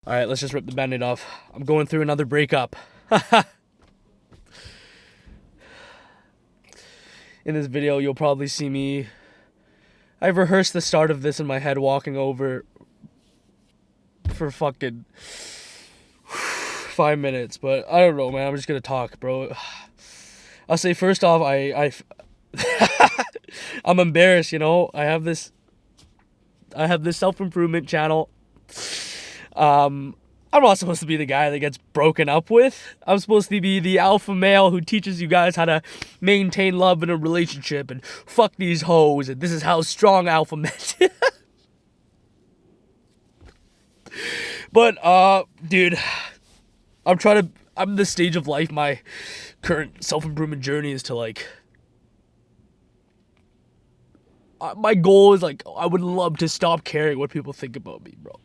Alright, let's just rip the band-aid off. I'm going through another breakup. In this video, you'll probably see me... I've rehearsed the start of this in my head, walking over for fucking 5 minutes, but I don't know, man. I'm just gonna talk, bro. I'll say first off, I'm embarrassed, you know? I have this self-improvement channel. I'm not supposed to be the guy that gets broken up with. I'm supposed to be the alpha male who teaches you guys how to maintain love in a relationship and fuck these hoes, and this is how strong alpha men. But, dude, I'm in this stage of life, my current self-improvement journey is to, like, my goal is, like, I would love to stop caring what people think about me, bro.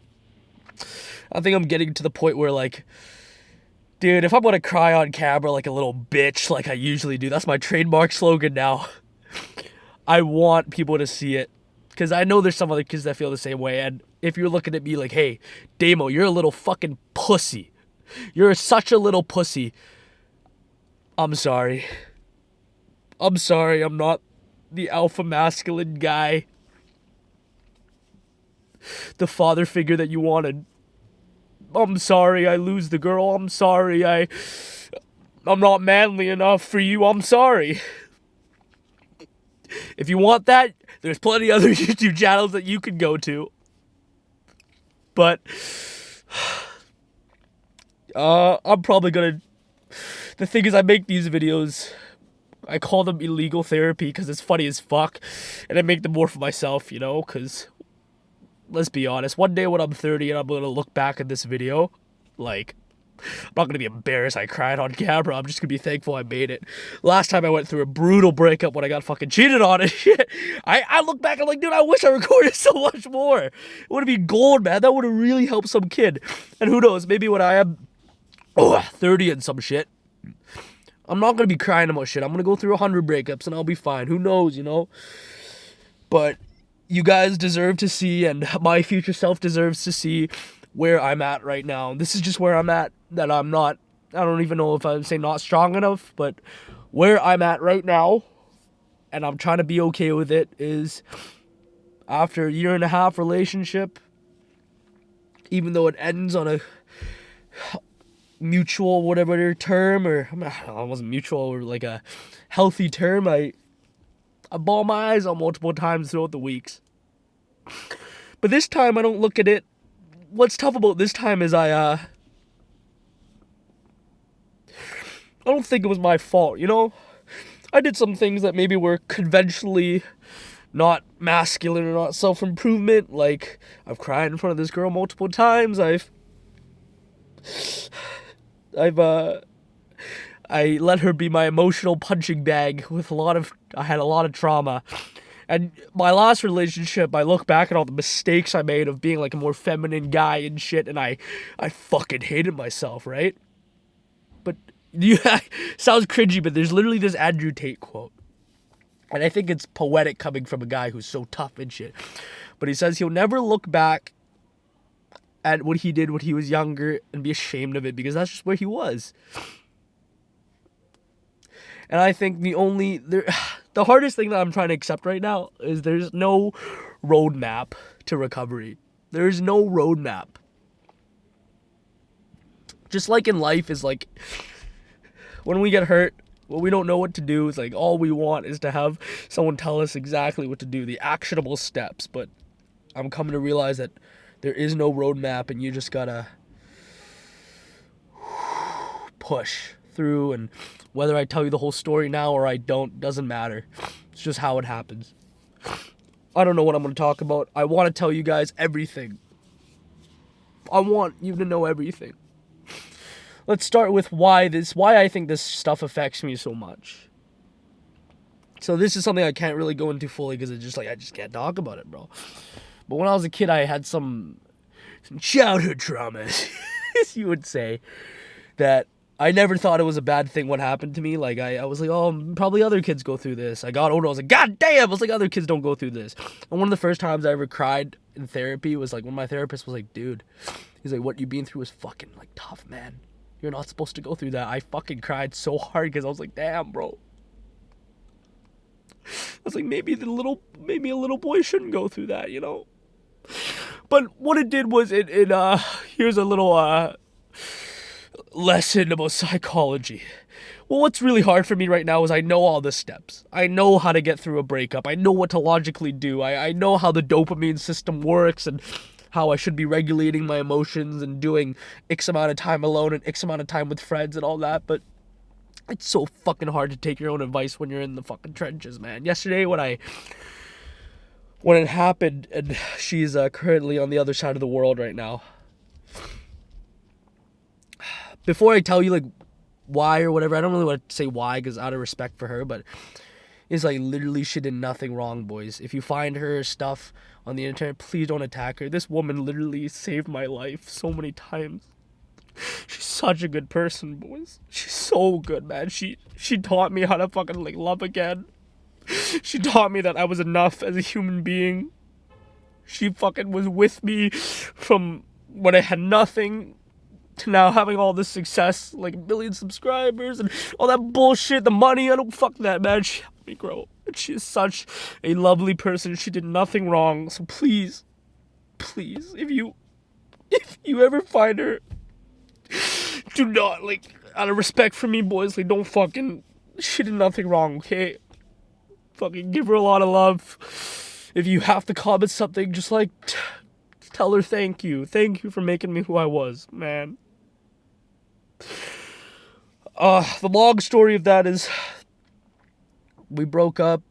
I think I'm getting to the point where, like, dude, if I'm gonna cry on camera like a little bitch like I usually do, that's my trademark slogan now. I want people to see it. Because I know there's some other kids that feel the same way. And if you're looking at me like, hey, Damo, you're a little fucking pussy. You're such a little pussy. I'm sorry. I'm sorry, I'm not the alpha masculine guy. The father figure that you wanted. I'm sorry I lose the girl. I'm sorry I'm not manly enough for you. I'm sorry. If you want that, there's plenty other YouTube channels that you can go to. But I'm probably gonna... The thing is, I make these videos, I call them illegal therapy because it's funny as fuck, and I make them more for myself, you know, because... Let's be honest, one day when I'm 30 and I'm going to look back at this video, like, I'm not going to be embarrassed I cried on camera. I'm just going to be thankful I made it. Last time I went through a brutal breakup when I got fucking cheated on and shit, I look back and I'm like, dude, I wish I recorded so much more. It would have been gold, man. That would have really helped some kid. And who knows, maybe when I am 30 and some shit, I'm not going to be crying about shit. I'm going to go through 100 breakups and I'll be fine. Who knows, you know? But... you guys deserve to see, and my future self deserves to see where I'm at right now. This is just where I'm at, that I'm not, I don't even know if I would say not strong enough, but where I'm at right now, and I'm trying to be okay with it, is after a 1.5 year relationship, even though it ends on a mutual whatever term, or it wasn't mutual, or like a healthy term, I bawl my eyes out multiple times throughout the weeks. But this time, I don't look at it. What's tough about this time is I don't think it was my fault, you know? I did some things that maybe were conventionally not masculine or not self-improvement. Like, I've cried in front of this girl multiple times. I let her be my emotional punching bag with I had a lot of trauma. And my last relationship, I look back at all the mistakes I made of being like a more feminine guy and shit, and I fucking hated myself, right? But, yeah, sounds cringy, but there's literally this Andrew Tate quote. And I think it's poetic coming from a guy who's so tough and shit. But he says he'll never look back at what he did when he was younger and be ashamed of it, because that's just where he was. And I think the hardest thing that I'm trying to accept right now is there's no roadmap to recovery. There's no roadmap. Just like in life is like, when we get hurt, when we don't know what to do, it's like all we want is to have someone tell us exactly what to do, the actionable steps. But I'm coming to realize that there is no roadmap, and you just gotta push through, and whether I tell you the whole story now or I don't, doesn't matter. It's just how it happens. I don't know what I'm going to talk about. I want to tell you guys everything. I want you to know everything. Let's start with why I think this stuff affects me so much. So this is something I can't really go into fully because it's just like, I just can't talk about it, bro. But when I was a kid, I had some childhood traumas, you would say, that I never thought it was a bad thing what happened to me. Like, I was like, oh, probably other kids go through this. I got older, I was like, God damn! I was like, other kids don't go through this. And one of the first times I ever cried in therapy was like when my therapist was like, dude, He's like, what you been through is fucking like tough, man. You're not supposed to go through that. I fucking cried so hard because I was like, damn, bro. I was like, maybe a little boy shouldn't go through that, you know? But what it did was here's a little lesson about psychology. Well, what's really hard for me right now is I know all the steps. I know how to get through a breakup. I know what to logically do. I know how the dopamine system works and how I should be regulating my emotions and doing X amount of time alone and X amount of time with friends and all that, but it's so fucking hard to take your own advice when you're in the fucking trenches, man. Yesterday when it happened, and she's currently on the other side of the world right now. Before I tell you like why or whatever, I don't really want to say why because out of respect for her, but it's like literally she did nothing wrong, boys. If you find her stuff on the internet, please don't attack her. This woman literally saved my life so many times. She's such a good person, boys. She's so good, man. She taught me how to fucking like love again. She taught me that I was enough as a human being. She fucking was with me from when I had nothing to now having all this success, like 1 million subscribers and all that bullshit, the money. I don't fuck that, man. She helped me grow. And she is such a lovely person. She did nothing wrong. So please, if you ever find her, do not, like, out of respect for me, boys, like, don't fucking, she did nothing wrong, okay? Fucking give her a lot of love. If you have to comment something, just, like, tell her thank you. Thank you for making me who I was, man. The long story of that is we broke up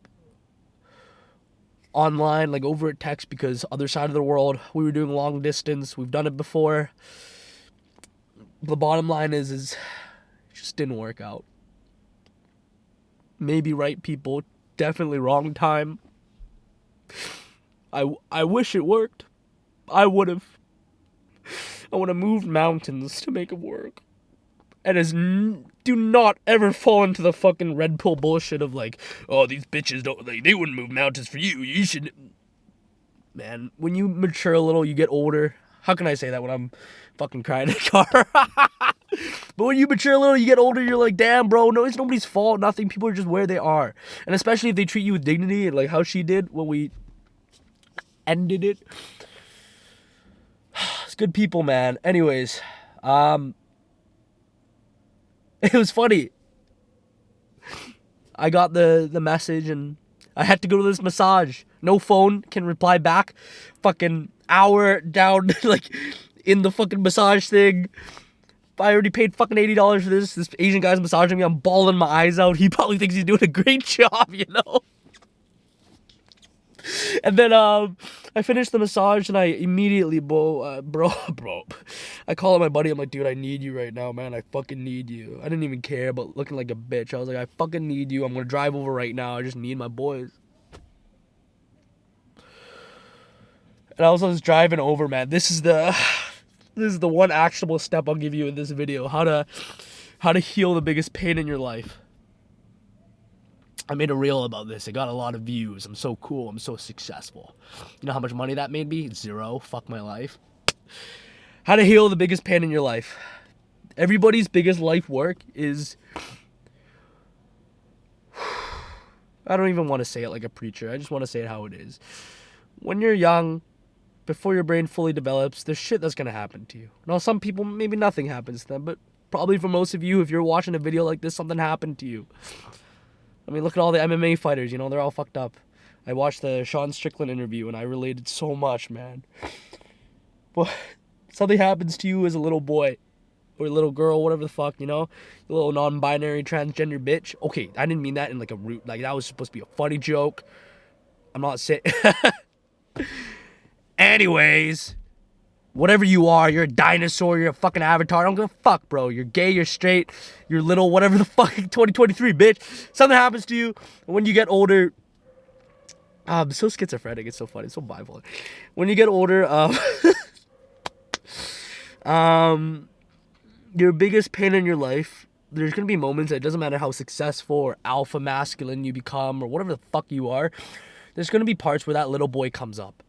online, like, over at text because other side of the world, we were doing long distance. We've done it before. The bottom line is it just didn't work out. Maybe right people, definitely wrong time. I wish it worked. I would have moved mountains to make it work. And do not ever fall into the fucking red pill bullshit of like, oh, these bitches don't, like, they wouldn't move mountains for you. You should. Man, when you mature a little, you get older. How can I say that when I'm fucking crying in a car? But when you mature a little, you get older, you're like, damn, bro, no, it's nobody's fault, nothing. People are just where they are. And especially if they treat you with dignity, and like how she did when we ended it. It's good people, man. Anyways, it was funny. I got the message and I had to go to this massage. No phone can reply back. Fucking hour down, like, in the fucking massage thing. I already paid fucking $80 for this. This Asian guy's massaging me. I'm bawling my eyes out. He probably thinks he's doing a great job, you know? And then, I finished the massage and I immediately, bro, I call my buddy. I'm like, dude, I need you right now, man. I fucking need you. I didn't even care about looking like a bitch. I was like, I fucking need you. I'm gonna drive over right now. I just need my boys. And I was driving over, man. This is the one actionable step I'll give you in this video. How to heal the biggest pain in your life. I made a reel about this. It got a lot of views. I'm so cool. I'm so successful. You know how much money that made me? 0. Fuck my life. How to heal the biggest pain in your life. Everybody's biggest life work is... I don't even want to say it like a preacher. I just want to say it how it is. When you're young, before your brain fully develops, there's shit that's going to happen to you. Now, some people, maybe nothing happens to them, but probably for most of you, if you're watching a video like this, something happened to you. I mean, look at all the MMA fighters, you know, they're all fucked up. I watched the Sean Strickland interview and I related so much, man. But something happens to you as a little boy or a little girl, whatever the fuck, you know? A little non-binary transgender bitch. Okay, I didn't mean that in like a rude, like that was supposed to be a funny joke. I'm not saying... Anyways, whatever you are, you're a dinosaur, you're a fucking avatar, I don't give a fuck, bro. You're gay, you're straight, you're little, whatever the fuck, 2023, bitch. Something happens to you, and when you get older, I'm so schizophrenic, it's so funny, it's so bipolar. When you get older, your biggest pain in your life, there's gonna be moments that it doesn't matter how successful or alpha masculine you become or whatever the fuck you are, there's gonna be parts where that little boy comes up.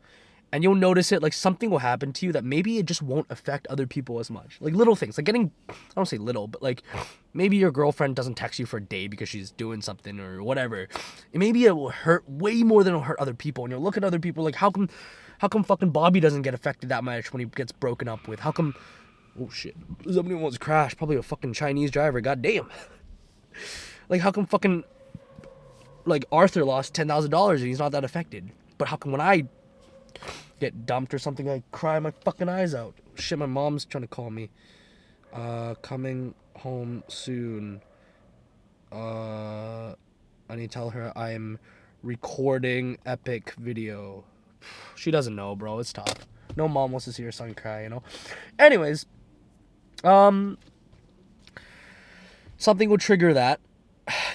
And you'll notice it, like, something will happen to you that maybe it just won't affect other people as much. Like, little things. Like, I don't say little, but, like, maybe your girlfriend doesn't text you for a day because she's doing something or whatever. And maybe it will hurt way more than it'll hurt other people. And you'll look at other people like, how come fucking Bobby doesn't get affected that much when he gets broken up with? How come... Oh, shit. Somebody wants to crash. Probably a fucking Chinese driver. God damn. Like, how come fucking... Like, Arthur lost $10,000 and he's not that affected? But how come when I get dumped or something, I cry my fucking eyes out? Shit, my mom's trying to call me. Coming home soon. I need to tell her I'm recording epic video. She doesn't know, bro. It's tough. No mom wants to see her son cry, you know? Anyways, something will trigger that.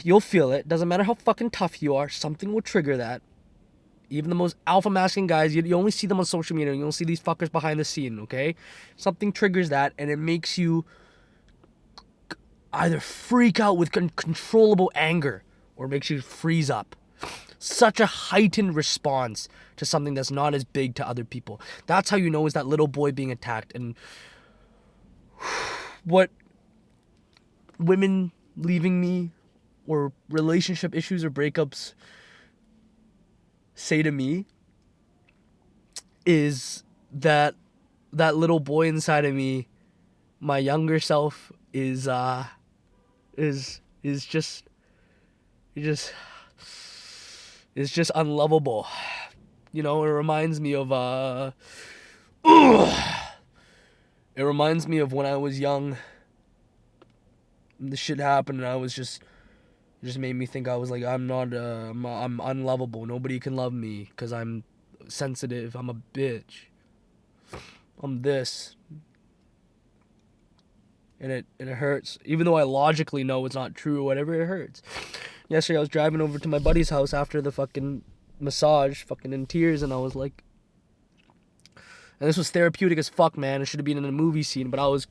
You'll feel it. Doesn't matter how fucking tough you are. Something will trigger that. Even the most alpha masculine guys, you only see them on social media. You don't see these fuckers behind the scene, okay? Something triggers that, and it makes you either freak out with uncontrollable anger, or makes you freeze up. Such a heightened response to something that's not as big to other people. That's how you know is that little boy being attacked. And what women leaving me, or relationship issues or breakups say to me is that little boy inside of me, my younger self, is just unlovable. You know, it reminds me of when I was young. This shit happened and I was just... It just made me think I was like, I'm unlovable. Nobody can love me because I'm sensitive. I'm a bitch. I'm this. And it hurts. Even though I logically know it's not true or whatever, it hurts. Yesterday I was driving over to my buddy's house after the fucking massage, fucking in tears, and I was like... And this was therapeutic as fuck, man. It should have been in a movie scene, but I was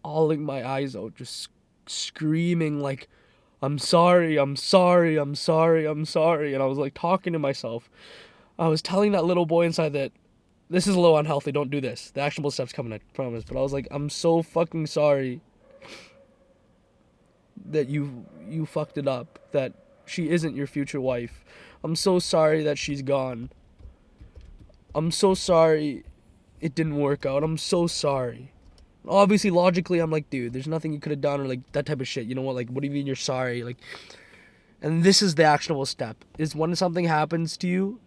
bawling my eyes out, just screaming like, I'm sorry, I'm sorry, I'm sorry, I'm sorry. And I was like talking to myself. I was telling that little boy inside that this is a little unhealthy, don't do this. The actionable steps coming, I promise. But I was like, I'm so fucking sorry that you fucked it up, that she isn't your future wife. I'm so sorry that she's gone. I'm so sorry it didn't work out. I'm so sorry. Obviously, logically, I'm like, dude, there's nothing you could have done, or like that type of shit. You know what? Like, what do you mean you're sorry? Like, and this is the actionable step: is when something happens to you,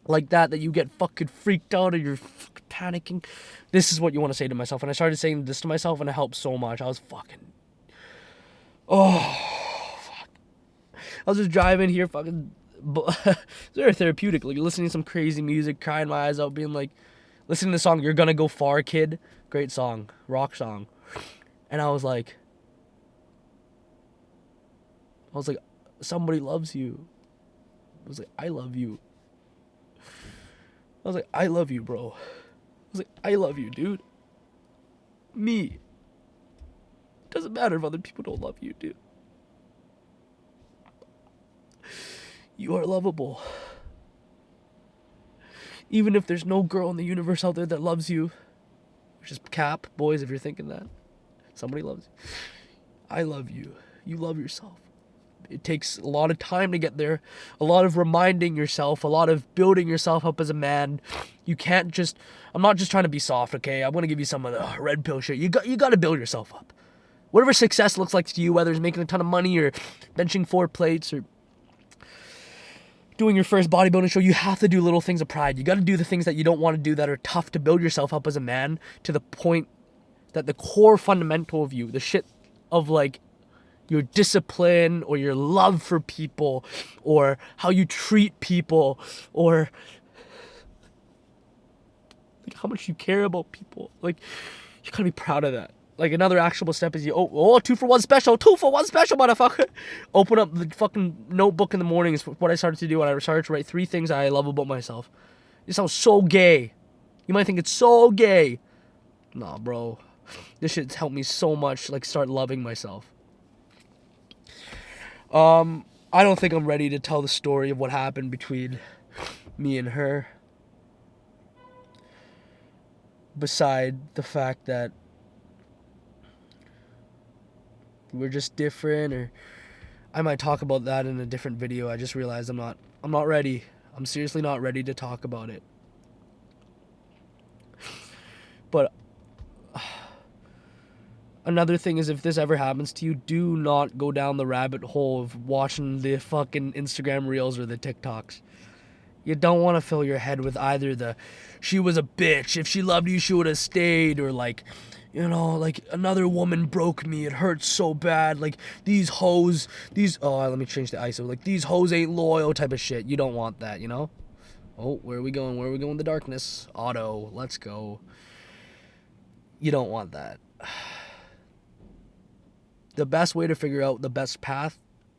like that you get fucking freaked out or you're fucking panicking. This is what you want to say to myself. And I started saying this to myself, and it helped so much. I was fucking, fuck. I was just driving here, fucking. It's very therapeutic. Like listening to some crazy music, crying my eyes out, being like, listening to the song "You're Gonna Go Far, Kid." Great song, rock song. And I was like, somebody loves you. I was like, I love you. I was like, I love you, bro. I was like, I love you, dude. Me. Doesn't matter if other people don't love you, dude. You are lovable. Even if there's no girl in the universe out there that loves you, which is cap, boys, if you're thinking that. Somebody loves you. I love you. You love yourself. It takes a lot of time to get there, a lot of reminding yourself, a lot of building yourself up as a man. You can't just, I'm not just trying to be soft, okay? I'm going to give you some of the red pill shit. You got to build yourself up. Whatever success looks like to you, whether it's making a ton of money or benching 4 plates or doing your first bodybuilding show, you have to do little things of pride. You got to do the things that you don't want to do that are tough to build yourself up as a man, to the point that the core fundamental of you, the shit of like your discipline or your love for people or how you treat people or like how much you care about people, like you gotta be proud of that. Like another actionable step is you 2-for-1 special, 2-for-1 special, motherfucker. Open up the fucking notebook in the morning is what I started to do when I started to write 3 things I love about myself. It sounds so gay. You might think it's so gay. Nah, bro. This shit's helped me so much, like start loving myself. I I don't think I'm ready to tell the story of what happened between me and her. Beside the fact that we're just different, or I might talk about that in a different video. I just realized I'm not ready. I'm seriously not ready to talk about it. But another thing is, if this ever happens to you, do not go down the rabbit hole of watching the fucking Instagram reels or the TikToks. You don't want to fill your head with either the, she was a bitch, if she loved you, she would have stayed, or like, you know, like, another woman broke me, it hurts so bad, like, these hoes, let me change the ISO, like, these hoes ain't loyal type of shit. You don't want that, you know? Oh, where are we going? Where are we going in the darkness? Auto, let's go. You don't want that. The best way to figure out the best path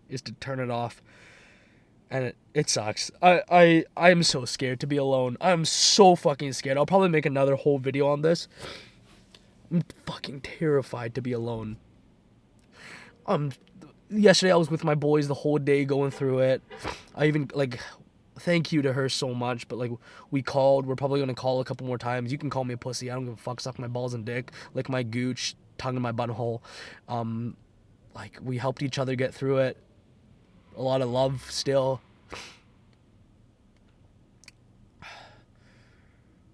is to turn it off. And it sucks. I'm so scared to be alone. I'm so fucking scared. I'll probably make another whole video on this. I'm fucking terrified to be alone. Yesterday I was with my boys the whole day going through it. I even, like, thank you to her so much, but, like, we called. We're probably going to call a couple more times. You can call me a pussy. I don't give a fuck. Suck my balls and dick. Lick my gooch. Tongue in my butthole. Like, we helped each other get through it. A lot of love still.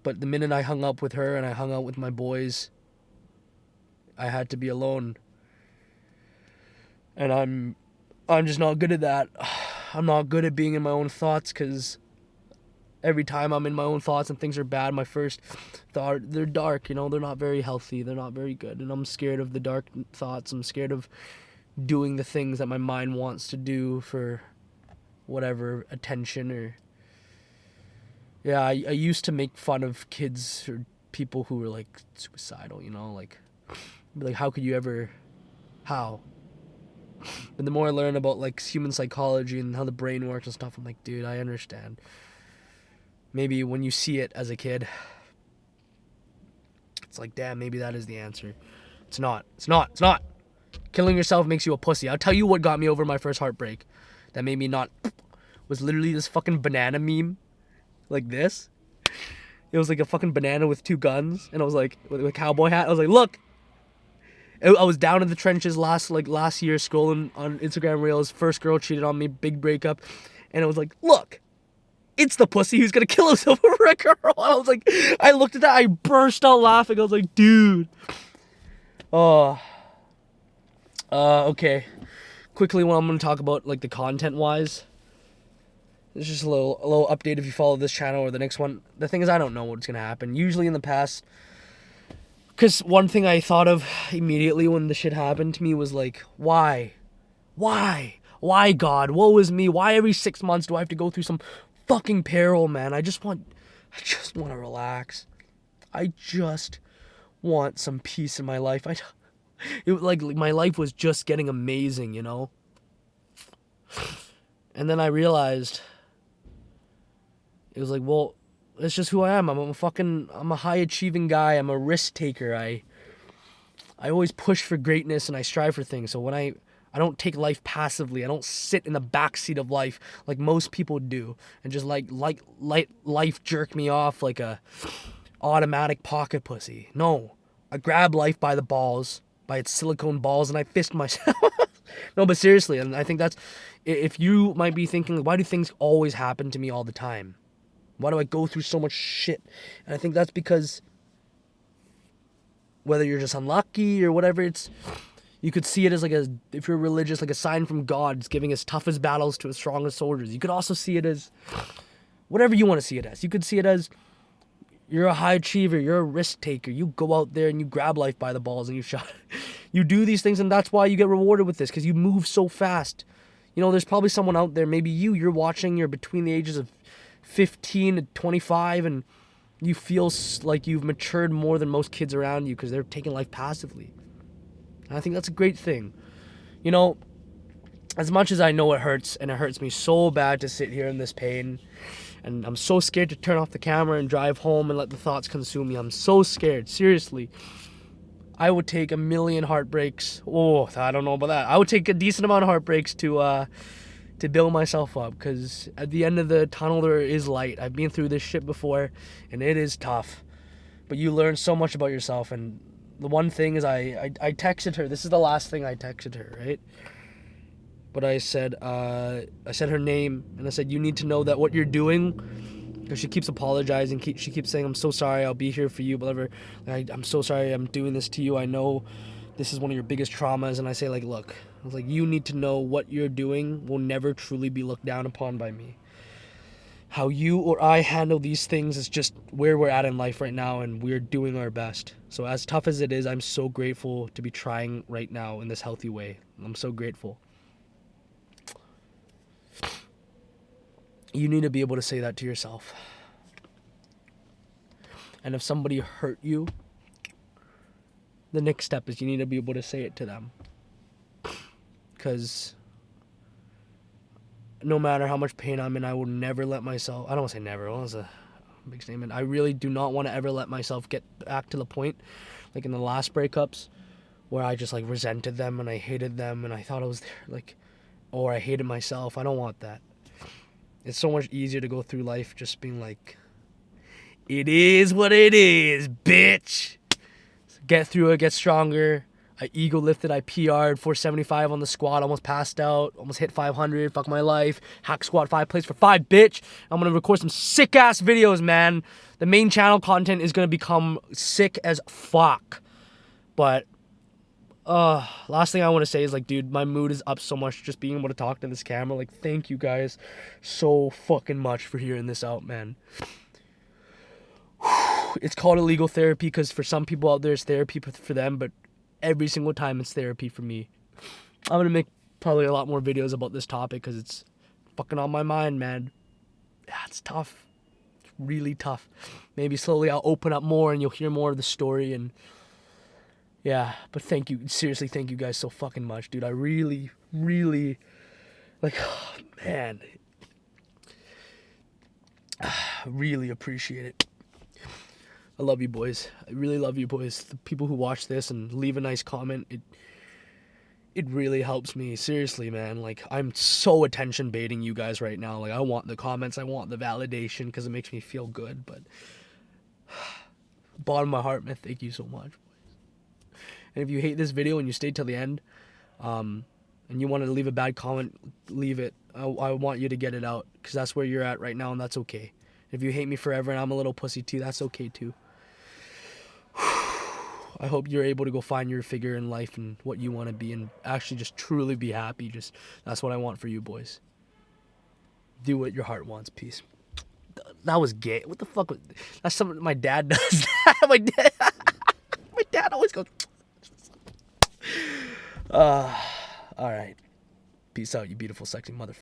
But the minute I hung up with her and I hung out with my boys, I had to be alone. And I'm just not good at that. I'm not good at being in my own thoughts, because every time I'm in my own thoughts and things are bad, my first thought, they're dark, you know, they're not very healthy, they're not very good. And I'm scared of the dark thoughts. I'm scared of doing the things that my mind wants to do for whatever attention, or yeah, I used to make fun of kids or people who were like suicidal, you know, like how could you ever, how? But the more I learn about like human psychology and how the brain works and stuff, I'm like, dude, I understand. Maybe when you see it as a kid, it's like, damn, maybe that is the answer. It's not. Killing yourself makes you a pussy. I'll tell you what got me over my first heartbreak that made me not, was literally this fucking banana meme. Like this. It was like a fucking banana with two guns, and I was like, with a cowboy hat. I was like, look. I was down in the trenches last year, scrolling on Instagram Reels. First girl cheated on me, big breakup. And I was like, look. It's the pussy who's gonna kill himself over a girl. And I was like, I looked at that, I burst out laughing. I was like, dude. Okay. Quickly, what I'm gonna talk about, like, the content-wise. It's just a little update if you follow this channel or the next one. The thing is, I don't know what's gonna happen. Usually in the past, because one thing I thought of immediately when the shit happened to me was like, why? Why, God? Woe is me. Why every 6 months do I have to go through some fucking peril, man? I just want to relax. I just want some peace in my life. Like my life was just getting amazing, you know? And then I realized, it was like, well, it's just who I am. I'm a high achieving guy. I'm a risk taker. I always push for greatness and I strive for things. So when I don't take life passively. I don't sit in the backseat of life like most people do and just like life jerk me off like a automatic pocket pussy. No, I grab life by the balls, by its silicone balls, and I fist myself. No, but seriously, and I think that's, if you might be thinking, why do things always happen to me all the time? Why do I go through so much shit? And I think that's because whether you're just unlucky or whatever, you could see it as like if you're religious, like a sign from God. It's giving his toughest battles to his strongest soldiers. You could also see it as whatever you want to see it as. You could see it as you're a high achiever, you're a risk taker. You go out there and you grab life by the balls and you do these things, and that's why you get rewarded with this, because you move so fast. You know, there's probably someone out there, maybe you're watching, you're between the ages of 15 to 25, and you feel like you've matured more than most kids around you because they're taking life passively. And I think that's a great thing. You know, as much as I know it hurts, and it hurts me so bad to sit here in this pain, and I'm so scared to turn off the camera and drive home and let the thoughts consume me. I'm so scared, seriously. I would take a million heartbreaks. Oh, I don't know about that. I would take a decent amount of heartbreaks to to build myself up, because at the end of the tunnel there is light. I've been through this shit before, and it is tough, but you learn so much about yourself. And the one thing is I texted her. This is the last thing I texted her, right? But I said her name, and I said, you need to know that what you're doing, because she keeps apologizing, she keeps saying, I'm so sorry, I'll be here for you, whatever. I'm so sorry I'm doing this to you. I know this is one of your biggest traumas. And I say, like, look, I was like, you need to know what you're doing will never truly be looked down upon by me. How you or I handle these things is just where we're at in life right now, and we're doing our best. So as tough as it is, I'm so grateful to be trying right now in this healthy way. I'm so grateful. You need to be able to say that to yourself. And if somebody hurt you, the next step is you need to be able to say it to them. Because no matter how much pain I'm in, I will never let myself, I don't want to say never, that was a big statement. I really do not want to ever let myself get back to the point, like in the last breakups, where I just like resented them and I hated them and I thought I was there, like, or I hated myself. I don't want that. It's so much easier to go through life just being like, it is what it is, bitch. Get through it, get stronger. I ego lifted, I PR'd 475 on the squat, almost passed out, almost hit 500, fuck my life. Hack squat 5 plates for 5, bitch. I'm gonna record some sick ass videos, man. The main channel content is gonna become sick as fuck. But last thing I want to say is, like, dude, my mood is up so much just being able to talk to this camera. Like, thank you guys so fucking much for hearing this out, man. It's called illegal therapy because for some people out there it's therapy for them, but every single time it's therapy for me. I'm gonna make probably a lot more videos about this topic because it's fucking on my mind, man. Yeah, it's tough. It's really tough. Maybe slowly I'll open up more and you'll hear more of the story. And yeah, but thank you, seriously, thank you guys so fucking much, dude. I really, really, like, oh, man, really appreciate it. I love you boys. I really love you boys. The people who watch this and leave a nice comment, it really helps me. Seriously, man. Like, I'm so attention baiting you guys right now. Like, I want the comments, I want the validation because it makes me feel good. But bottom of my heart, man, thank you so much, boys. And if you hate this video and you stay till the end, and you wanted to leave a bad comment, leave it. I want you to get it out because that's where you're at right now, and that's okay. If you hate me forever and I'm a little pussy too, that's okay too. I hope you're able to go find your figure in life and what you want to be and actually just truly be happy. Just that's what I want for you boys. Do what your heart wants. Peace. That was gay. What the fuck? That's something my dad does. my dad always goes. All right. Peace out, you beautiful, sexy motherfucker.